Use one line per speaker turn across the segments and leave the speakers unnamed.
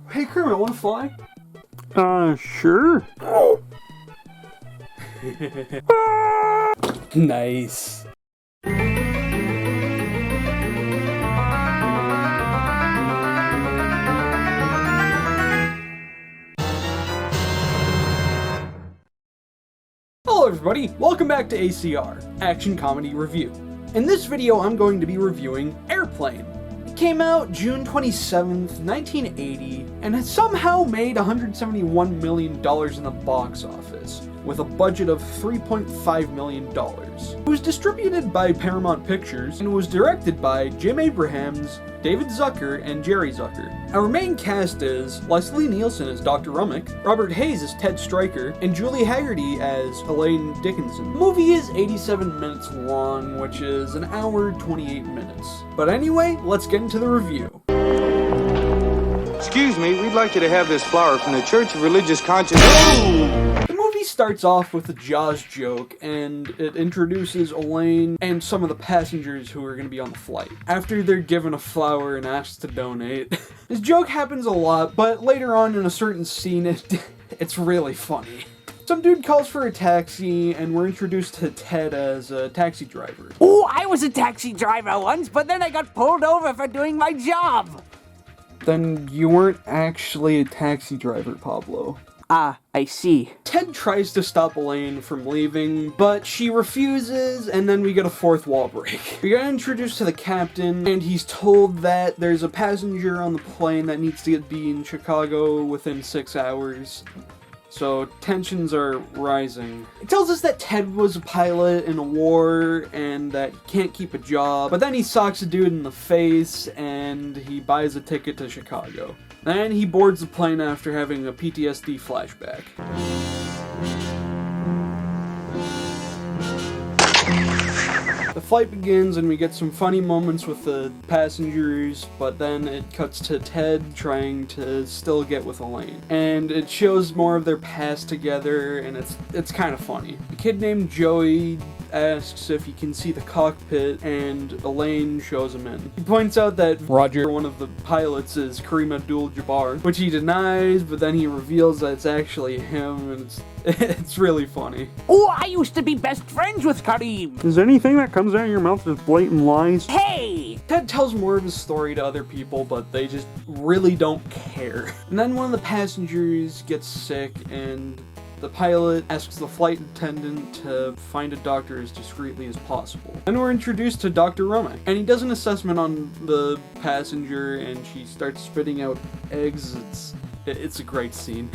Hey Kermit, wanna fly?
Sure.
Nice. Hello everybody, welcome back to ACR, Action Comedy Review. In this video I'm going to be reviewing Airplane. It came out June 27th, 1980, and has somehow made $171 million in the box office, with a budget of $3.5 million. It was distributed by Paramount Pictures, and was directed by Jim Abrahams, David Zucker, and Jerry Zucker. Our main cast is Leslie Nielsen as Dr. Rummick, Robert Hayes as Ted Stryker, and Julie Hagerty as Elaine Dickinson. The movie is 87 minutes long, which is an hour 28 minutes. But anyway, let's get into the review.
Excuse me, we'd like you to have this flower from the Church of Religious Conscience.
The movie starts off with a Jaws joke, and it introduces Elaine and some of the passengers who are going to be on the flight. After they're given a flower and asked to donate. This joke happens a lot, but later on in a certain scene, it's really funny. Some dude calls for a taxi, and we're introduced to Ted as a taxi driver.
Oh, I was a taxi driver once, but then I got pulled over for doing my job.
Then you weren't actually a taxi driver, Pablo.
Ah, I see.
Ted tries to stop Elaine from leaving, but she refuses, and then we get a fourth wall break. We get introduced to the captain, and he's told that there's a passenger on the plane that needs to be in Chicago within 6 hours. So tensions are rising. It tells us that Ted was a pilot in a war and that he can't keep a job, but then he socks a dude in the face and he buys a ticket to Chicago. Then he boards the plane after having a PTSD flashback. The flight begins and we get some funny moments with the passengers, but then it cuts to Ted trying to still get with Elaine. And it shows more of their past together, and it's kind of funny. A kid named Joey asks if he can see the cockpit, and Elaine shows him in. He points out that Roger, one of the pilots, is Kareem Abdul-Jabbar, which he denies, but then he reveals that it's actually him, and it's really funny.
Oh, I used to be best friends with Kareem.
Is anything that comes out of your mouth just blatant lies?
Hey!
Ted tells more of his story to other people, but they just really don't care. And then one of the passengers gets sick, and the pilot asks the flight attendant to find a doctor as discreetly as possible. Then we're introduced to Dr. Rummick, and he does an assessment on the passenger, and she starts spitting out eggs. It's a great scene.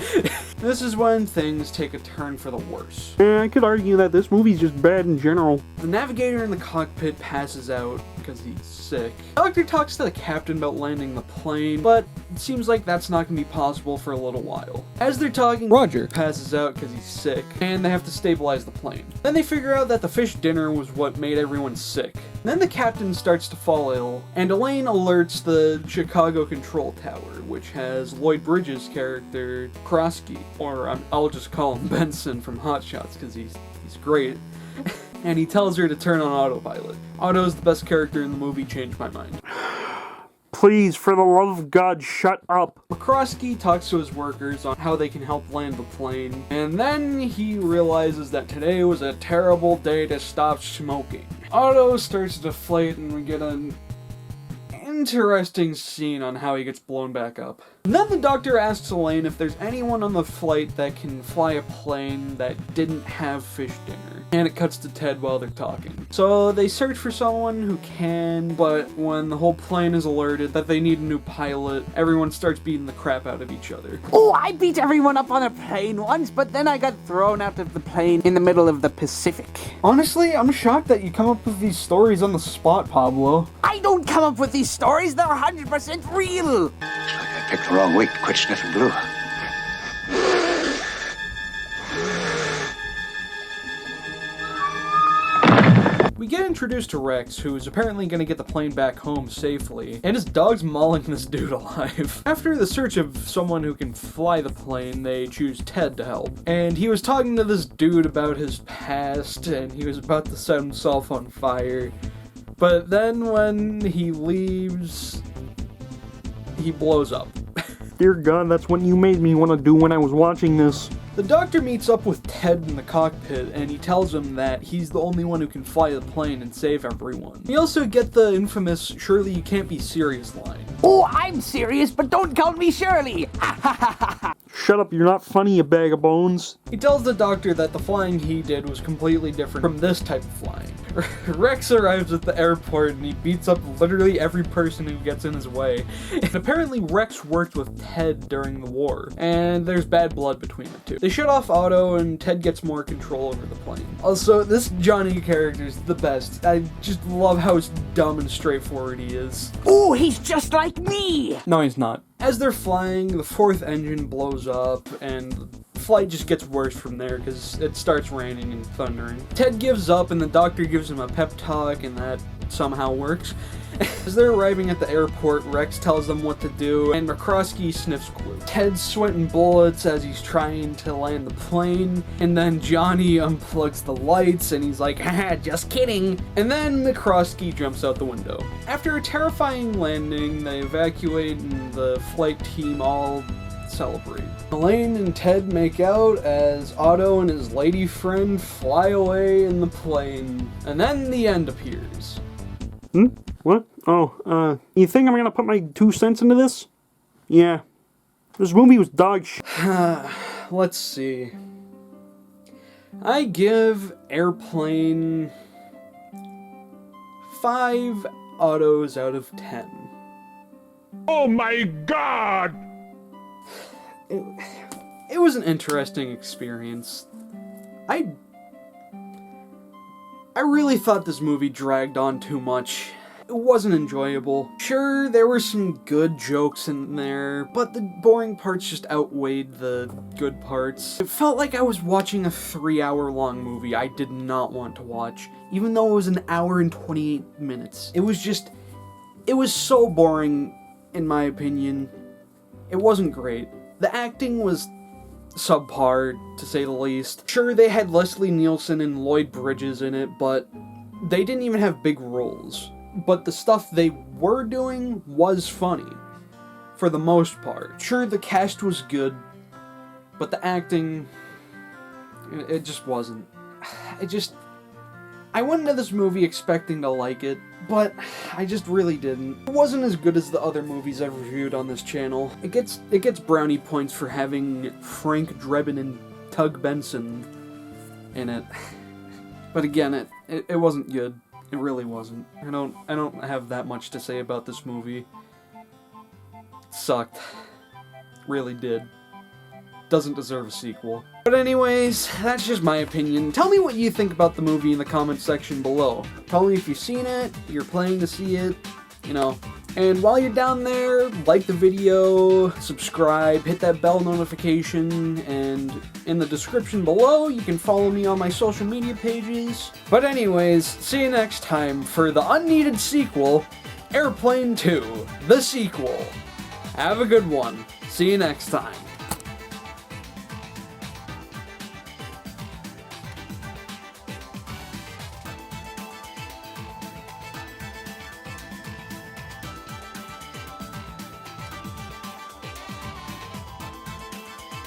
This is when things take a turn for the worse.
I could argue that this movie's just bad in general.
The navigator in the cockpit passes out because he's sick. The doctor talks to the captain about landing the plane, but it seems like that's not going to be possible for a little while. As they're talking, Roger passes out because he's sick, and they have to stabilize the plane. Then they figure out that the fish dinner was what made everyone sick. Then the captain starts to fall ill, and Elaine alerts the Chicago Control Tower, which has Lloyd Bridges' character, Krosky, or I'll just call him Benson from Hot Shots because he's great. And he tells her to turn on autopilot. Otto's the best character in the movie, changed my mind.
Please, for the love of God, shut up.
McCroskey talks to his workers on how they can help land the plane, and then he realizes that today was a terrible day to stop smoking. Otto starts to deflate, and we get an interesting scene on how he gets blown back up. And then the doctor asks Elaine if there's anyone on the flight that can fly a plane that didn't have fish dinner. And it cuts to Ted while they're talking. So they search for someone who can, but when the whole plane is alerted that they need a new pilot, everyone starts beating the crap out of each other.
Oh, I beat everyone up on a plane once, but then I got thrown out of the plane in the middle of the Pacific.
Honestly, I'm shocked that you come up with these stories on the spot, Pablo.
I don't come up with these stories, they're 100% real.
I picked the wrong week to quit sniffing glue.
We get introduced to Rex, who is apparently going to get the plane back home safely, and his dog's mauling this dude alive. After the search of someone who can fly the plane, they choose Ted to help. And he was talking to this dude about his past, and he was about to set himself on fire. But then when he leaves, he blows up.
Dear God, that's what you made me want to do when I was watching this.
The doctor meets up with Ted in the cockpit, and he tells him that he's the only one who can fly the plane and save everyone. We also get the infamous "surely you can't be serious" line.
Oh, I'm serious, but don't count me Shirley!
Shut up, you're not funny, you bag of bones.
He tells the doctor that the flying he did was completely different from this type of flying. Rex arrives at the airport and he beats up literally every person who gets in his way. And apparently Rex worked with Ted during the war, and there's bad blood between the two. They shut off Otto and Ted gets more control over the plane. Also, this Johnny character is the best. I just love how dumb and straightforward he is.
Oh, he's just like me!
No, he's not. As they're flying, the fourth engine blows up, and the flight just gets worse from there because it starts raining and thundering. Ted gives up, and the doctor gives him a pep talk, and that somehow works. As they're arriving at the airport, Rex tells them what to do, and McCroskey sniffs glue. Ted's sweating bullets as he's trying to land the plane, and then Johnny unplugs the lights, and he's like, haha, just kidding. And then McCroskey jumps out the window. After a terrifying landing, they evacuate, and the flight team all celebrate. Elaine and Ted make out as Otto and his lady friend fly away in the plane, and then the end appears.
What? Oh, you think I'm gonna put my 2 cents into this? Yeah. This movie was dog shit.
Let's see. I give Airplane 5 Ottos out of 10.
Oh my God!
It was an interesting experience. I really thought this movie dragged on too much. It wasn't enjoyable. Sure, there were some good jokes in there, but the boring parts just outweighed the good parts. It felt like I was watching a 3-hour-long movie I did not want to watch, even though it was an hour and 28 minutes. It was so boring, in my opinion. It wasn't great. The acting was subpar, to say the least. Sure, they had Leslie Nielsen and Lloyd Bridges in it, but they didn't even have big roles. But the stuff they were doing was funny, for the most part. Sure, the cast was good, but the acting, it just wasn't. I went into this movie expecting to like it, but I just really didn't. It wasn't as good as the other movies I've reviewed on this channel. It gets brownie points for having Frank Drebin and Tug Benson in it. But again, it wasn't good. It really wasn't. I don't have that much to say about this movie. It sucked. Really did. Doesn't deserve a sequel. But anyways, that's just my opinion. Tell me what you think about the movie in the comments section below. Tell me if you've seen it, you're planning to see it, you know. And while you're down there, like the video, subscribe, hit that bell notification, and in the description below, you can follow me on my social media pages. But anyways, see you next time for the unneeded sequel, Airplane 2, the sequel. Have a good one. See you next time.